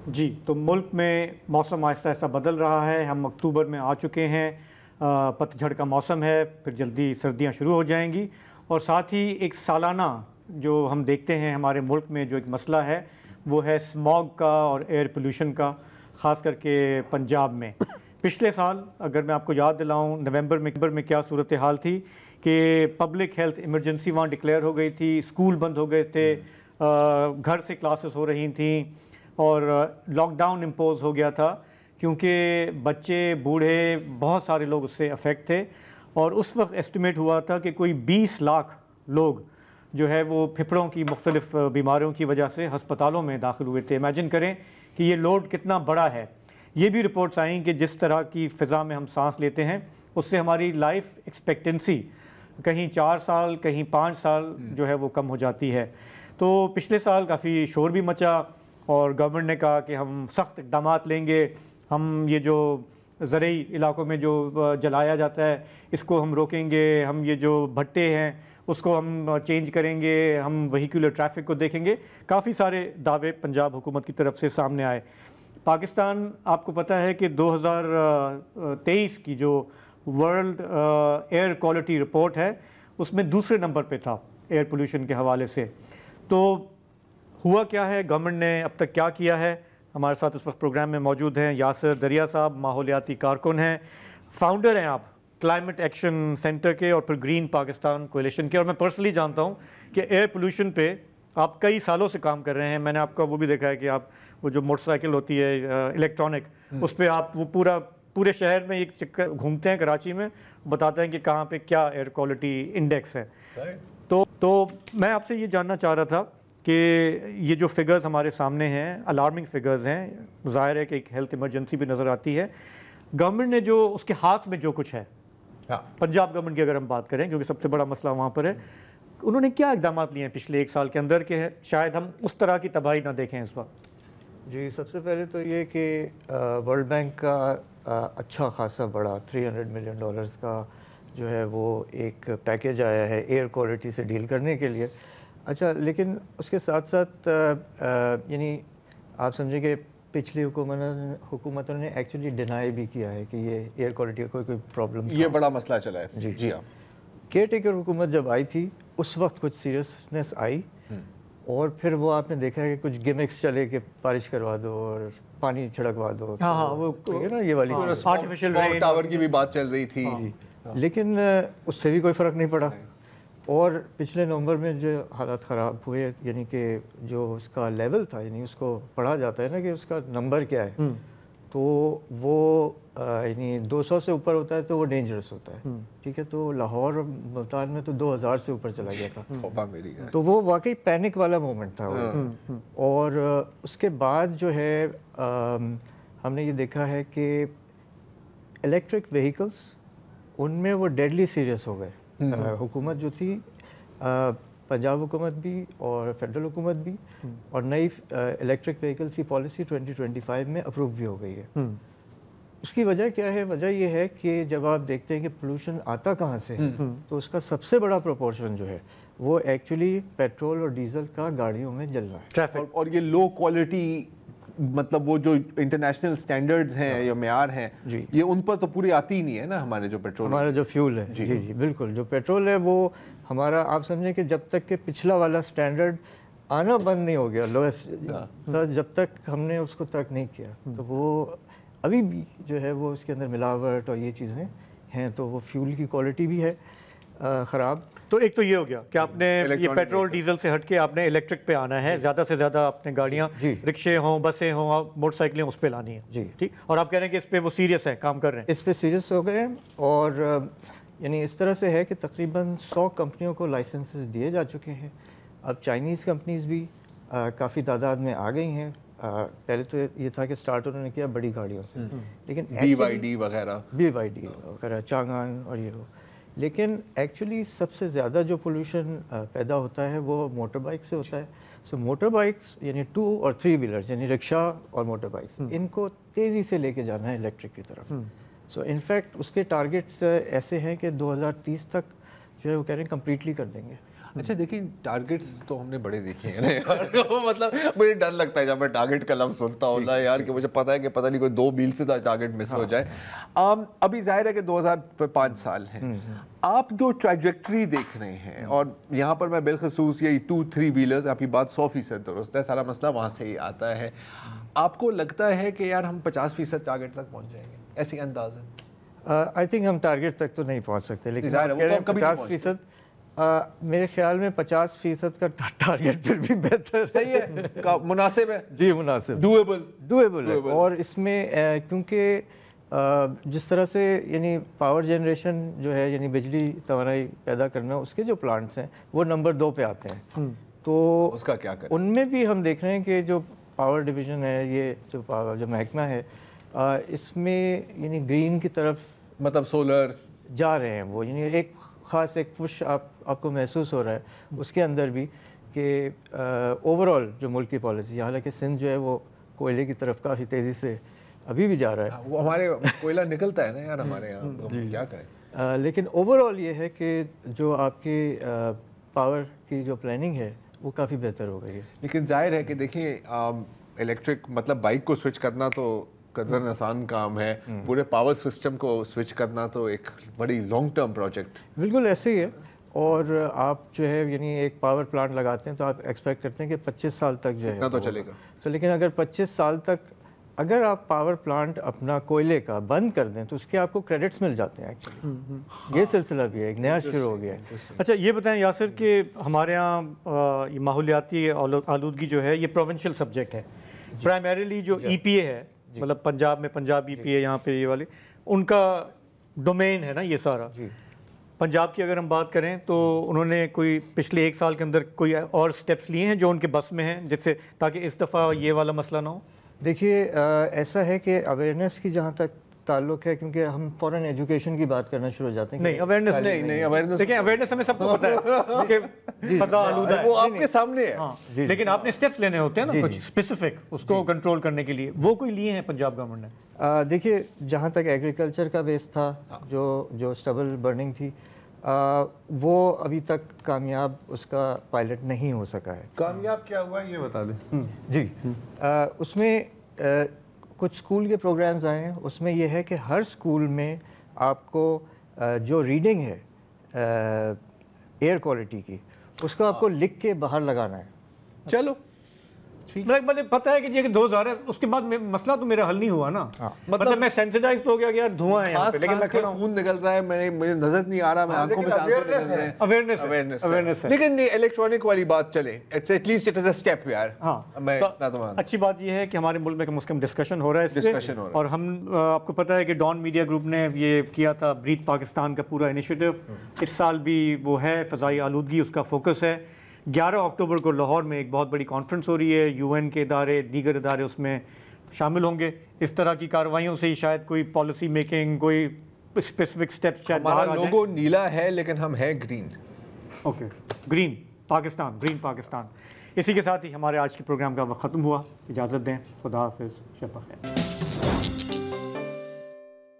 جی، تو ملک میں موسم آہستہ آہستہ بدل رہا ہے. ہم اکتوبر میں آ چکے ہیں. پت جھڑ کا موسم ہے, پھر جلدی سردیاں شروع ہو جائیں گی. اور ساتھ ہی ایک سالانہ جو ہم دیکھتے ہیں ہمارے ملک میں جو ایک مسئلہ ہے وہ ہے اسموگ کا اور ایئر پولیوشن کا, خاص کر کے پنجاب میں. پچھلے سال اگر میں آپ کو یاد دلاؤں نومبر میں کیا صورتحال تھی کہ پبلک ہیلتھ ایمرجنسی وہاں ڈکلیئر ہو گئی تھی, اسکول بند ہو گئے تھے, گھر سے کلاسز ہو رہی تھیں اور لاک ڈاؤن امپوز ہو گیا تھا, کیونکہ بچے بوڑھے بہت سارے لوگ اس سے افیکٹ تھے. اور اس وقت ایسٹیمیٹ ہوا تھا کہ کوئی 20 لاکھ لوگ جو ہے وہ پھپھڑوں کی مختلف بیماریوں کی وجہ سے ہسپتالوں میں داخل ہوئے تھے. امیجن کریں کہ یہ لوڈ کتنا بڑا ہے. یہ بھی رپورٹس آئیں کہ جس طرح کی فضا میں ہم سانس لیتے ہیں اس سے ہماری لائف ایکسپیکٹنسی کہیں 4 سال کہیں 5 سال جو ہے وہ کم ہو جاتی ہے. تو پچھلے سال کافی شور بھی مچا اور گورنمنٹ نے کہا کہ ہم سخت اقدامات لیں گے, ہم یہ جو زرعی علاقوں میں جو جلایا جاتا ہے اس کو ہم روکیں گے, ہم یہ جو بھٹے ہیں اس کو ہم چینج کریں گے, ہم وہیکولر ٹریفک کو دیکھیں گے. کافی سارے دعوے پنجاب حکومت کی طرف سے سامنے آئے. پاکستان آپ کو پتہ ہے کہ 2023 کی جو ورلڈ ایئر کوالٹی رپورٹ ہے اس میں دوسرے نمبر پہ تھا ایئر پولیوشن کے حوالے سے. تو ہوا کیا ہے, گورنمنٹ نے اب تک کیا کیا ہے؟ ہمارے ساتھ اس وقت پروگرام میں موجود ہیں یاسر دریا صاحب, ماحولیاتی کارکن ہیں, فاؤنڈر ہیں آپ کلائمیٹ ایکشن سینٹر کے اور پھر گرین پاکستان کولیشن کے. اور میں پرسنلی جانتا ہوں کہ ایئر پولیوشن پہ آپ کئی سالوں سے کام کر رہے ہیں. میں نے آپ کا وہ بھی دیکھا ہے کہ آپ وہ جو موٹر سائیکل ہوتی ہے الیکٹرانک, اس پہ آپ وہ پورے شہر میں ایک چکر گھومتے ہیں کراچی میں, بتاتے ہیں کہ کہاں پہ کیا ایئر کوالٹی انڈیکس ہے. تو میں آپ سے یہ جاننا چاہ رہا تھا کہ یہ جو فگرز ہمارے سامنے ہیں الارمنگ فگرز ہیں, ظاہر ہے کہ ایک ہیلتھ ایمرجنسی بھی نظر آتی ہے. گورنمنٹ نے جو اس کے ہاتھ میں جو کچھ ہے, پنجاب گورنمنٹ کی اگر ہم بات کریں کیونکہ سب سے بڑا مسئلہ وہاں پر ہے, انہوں نے کیا اقدامات لیے ہیں پچھلے 1 سال کے اندر کہ شاید ہم اس طرح کی تباہی نہ دیکھیں اس وقت؟ جی, سب سے پہلے تو یہ کہ ورلڈ بینک کا اچھا خاصا بڑا $300 ملین کا جو ہے وہ ایک پیکیج آیا ہے ایئر کوالٹی سے ڈیل کرنے کے لیے. اچھا, لیکن اس کے ساتھ ساتھ یعنی آپ سمجھیں کہ پچھلی حکومتوں نے ایکچولی ڈینائی بھی کیا ہے کہ یہ ایئر کوالٹی کا کوئی پرابلم, یہ بڑا مسئلہ چلا ہے. جی ہاں, کیئر ٹیکر حکومت جب آئی تھی اس وقت کچھ سیریسنس آئی, اور پھر وہ آپ نے دیکھا کہ کچھ گیمکس چلے کہ بارش کروا دو اور پانی چھڑکوا دو. ہاں, وہ یہ والی آرٹیفیشل رین ٹاور کی بھی بات چل رہی تھی, لیکن اس سے بھی کوئی فرق نہیں پڑا. اور پچھلے نومبر میں جو حالات خراب ہوئے, یعنی کہ جو اس کا لیول تھا, یعنی اس کو پڑھا جاتا ہے نا کہ اس کا نمبر کیا ہے, تو وہ یعنی 200 سے اوپر ہوتا ہے تو وہ ڈینجرس ہوتا ہے. ٹھیک ہے, تو لاہور اور ملتان میں تو 2000 سے اوپر چلا گیا تھا, تو وہ واقعی پینک والا مومنٹ تھا. اور اس کے بعد جو ہے ہم نے یہ دیکھا ہے کہ الیکٹرک وہیکلس ان میں وہ ڈیڈلی سیریس ہو گئے. حکومت جو تھی پنجاب حکومت بھی اور فیڈرل حکومت بھی, اور نئی الیکٹرک وہیکلس کی پالیسی 2025 میں اپروو بھی ہو گئی ہے. اس کی وجہ کیا ہے؟ وجہ یہ ہے کہ جب آپ دیکھتے ہیں کہ پولوشن آتا کہاں سے ہے, تو اس کا سب سے بڑا پروپورشن جو ہے وہ ایکچولی پیٹرول اور ڈیزل کا گاڑیوں میں جل رہا ہے. اور یہ لو کوالٹی مطلب وہ جو انٹرنیشنل سٹینڈرڈز ہیں یا معیار ہیں, یہ ان پر تو پوری آتی ہی نہیں ہے نا ہمارے جو پیٹرول, ہمارا جو فیول ہے. جی جی بالکل, جو پیٹرول ہے وہ ہمارا آپ سمجھیں کہ جب تک کہ پچھلا والا سٹینڈرڈ آنا بند نہیں ہو گیا لویسٹ, جب تک ہم نے اس کو ترک نہیں کیا, تو وہ ابھی بھی جو ہے وہ اس کے اندر ملاوٹ اور یہ چیزیں ہیں, تو وہ فیول کی کوالٹی بھی ہے خراب. تو ایک تو یہ ہو گیا کہ آپ نے یہ پیٹرول ڈیزل سے ہٹ کے آپ نے الیکٹرک پہ آنا ہے, زیادہ سے زیادہ اپنے گاڑیاں رکشے ہوں, بسیں ہوں, موٹر سائیکلیں اس پہ لانی ہیں. جی ٹھیک, اور آپ کہہ رہے ہیں کہ اس پہ وہ سیریس ہے, کام کر رہے ہیں اس پہ, سیریس ہو گئے. اور یعنی اس طرح سے ہے کہ تقریباً 100 کمپنیوں کو لائسنسز دیے جا چکے ہیں. اب چائنیز کمپنیز بھی کافی تعداد میں آ گئی ہیں. پہلے تو یہ تھا کہ سٹارٹ انہوں نے کیا بڑی گاڑیوں سے, لیکن BYD وغیرہ چانگان اور یہ ہو, لیکن ایکچولی سب سے زیادہ جو پولوشن پیدا ہوتا ہے وہ موٹر بائک سے ہوتا ہے. سو موٹر بائکس یعنی 2 اور 3 ویلرز یعنی رکشا اور موٹر بائکس, ان کو تیزی سے لے کے جانا ہے الیکٹرک کی طرف. سو انفیکٹ اس کے ٹارگیٹس ایسے ہیں کہ 2030 تک جو ہے وہ کہہ رہے ہیں کمپلیٹلی کر دیں گے. اچھا دیکھیں ٹارگیٹس تو ہم نے بڑے دیکھے ہیں نا یار مطلب مجھے ڈر لگتا ہے جب میں ٹارگیٹ کا لفظ سنتا ہوں نا یار کہ مجھے پتا ہے کہ پتہ نہیں کوئی 2 میل سے ٹارگیٹ مس ہو جائے. ابھی ظاہر ہے کہ 2005 سال ہیں, آپ جو ٹریجیکٹری دیکھ رہے ہیں, اور یہاں پر میں بالخصوص یہ 2-3 ویلرز, آپ کی بات 100% درست ہے, سارا مسئلہ وہاں سے ہی آتا ہے. آپ کو لگتا ہے کہ یار ہم 50% ٹارگیٹ تک پہنچ جائیں گے, ایسی انداز ہے؟ آئی تھنک ہم ٹارگیٹ تک تو نہیں پہنچ سکتے, لیکن 50% میرے خیال میں 50% کا ٹارگیٹ پھر بھی بہتر صحیح ہے, مناسب ہے. جی مناسب, ڈویبل ہے. اور اس میں کیونکہ جس طرح سے یعنی پاور جنریشن جو ہے یعنی بجلی توانائی پیدا کرنا, اس کے جو پلانٹس ہیں وہ نمبر 2 پہ آتے ہیں. تو اس کا کیا کریں؟ ان میں بھی ہم دیکھ رہے ہیں کہ جو پاور ڈویژن ہے, یہ جو محکمہ ہے, اس میں یعنی گرین کی طرف مطلب سولر جا رہے ہیں وہ, یعنی ایک خاص ایک پش آپ کو محسوس ہو رہا ہے اس کے اندر بھی کہ اوور آل جو ملک کی پالیسی, حالانکہ سندھ جو ہے وہ کوئلے کی طرف کافی تیزی سے ابھی بھی جا رہا ہے. وہ ہمارے کوئلہ نکلتا ہے نا یار ہمارے یہاں, کیا کریں. لیکن اوور آل یہ ہے کہ جو آپ کی پاور کی جو پلاننگ ہے وہ کافی بہتر ہو گئی ہے. لیکن ظاہر ہے کہ دیکھیں الیکٹرک مطلب بائک کو سوئچ کرنا تو قدر آسان کام ہے, پورے پاور سسٹم کو سوئچ کرنا تو ایک بڑی لانگ ٹرم پروجیکٹ. بالکل ایسے ہی ہے. اور آپ جو ہے یعنی ایک پاور پلانٹ لگاتے ہیں تو آپ ایکسپیکٹ کرتے ہیں کہ 25 سال تک جو ہے تو چلے گا. تو لیکن اگر 25 سال تک اگر آپ پاور پلانٹ اپنا کوئلے کا بند کر دیں تو اس کے آپ کو کریڈٹس مل جاتے ہیں ایکچولی. یہ سلسلہ بھی ہے, ایک نیا شروع ہو گیا ہے. اچھا یہ بتائیں یاسر کہ ہمارے یہاں یہ ماحولیاتی آلودگی جو ہے یہ پروونشل سبجیکٹ ہے. پرائمریلی جو ای پی اے ہے, مطلب پنجاب میں پنجاب ای پی اے, یہاں پہ یہ والے ان کا ڈومین ہے نا یہ سارا. پنجاب کی اگر ہم بات کریں تو انہوں نے کوئی پچھلے 1 سال کے اندر کوئی اور سٹیپس لیے ہیں جو ان کے بس میں ہیں, جس سے تاکہ اس دفعہ یہ والا مسئلہ نہ ہو؟ دیکھیے ایسا ہے کہ اویئرنیس کی جہاں تک تعلق ہے, کیونکہ ہم فوراً ایجوکیشن کی بات کرنا شروع ہو جاتے ہیں. نہیں اویئرنیس نہیں, دیکھیں اویئرنیس ہمیں سب کو پتہ ہے کہ فضا آلودہ ہے, وہ آپ کے سامنے ہے, لیکن آپ نے اسٹیپس لینے ہوتے ہیں نا کچھ اسپیسیفک اس کو کنٹرول کرنے کے لیے, وہ کوئی لیے ہیں پنجاب گورنمنٹ نے؟ دیکھیے جہاں تک ایگریکلچر کا بیس تھا, جو اسٹبل برننگ تھی, وہ ابھی تک کامیاب اس کا پائلٹ نہیں ہو سکا ہے. کامیاب کیا ہوا ہے یہ بتا دیں. جی اس میں کچھ اسکول کے پروگرامز آئے ہیں, اس میں یہ ہے کہ ہر اسکول میں آپ کو جو ریڈنگ ہے ایئر کوالٹی کی, اس کو آپ کو لکھ کے باہر لگانا ہے. چلو مجھے پتہ ہے کہ یہ 2000 ہے, اس کے بعد مسئلہ تو میرا حل نہیں ہوا نا. مطلب میں سینسٹائز ہو گیا کہ یار دھواں ہے یہاں پہ, لیکن میں خون نکل رہا ہے, مجھے نظر نہیں آ رہا, میں آنکھوں میں سے آنسو نکل رہے ہیں. اویئرنس ہے. لیکن الیکٹرانک والی بات چلے, at least it is a step یار. ہاں اچھی بات یہ ہے کہ ہمارے ملک میں کم از کم ڈسکشن ہو رہا ہے اس پہ, اور ہم آپ کو پتہ ہے کہ ڈان میڈیا گروپ نے یہ کیا تھا بریتھ پاکستان کا پورا انیشیٹو. اس سال بھی وہ ہے, فضائی آلودگی اس کا فوکس ہے. 11 اکتوبر کو لاہور میں ایک بہت بڑی کانفرنس ہو رہی ہے, UN کے ادارے, دیگر ادارے اس میں شامل ہوں گے. اس طرح کی کارروائیوں سے ہی شاید کوئی پالیسی میکنگ, کوئی اسپیسیفک اسٹیپس شاید باہر آ جائیں. ہمارا لوگو نیلا ہے لیکن ہم ہیں green. Okay, green Pakistan, green Pakistan. اسی کے ساتھ ہی ہمارے آج کے پروگرام کا وقت ختم ہوا. اجازت دیں, خدا حافظ, شب بخیر.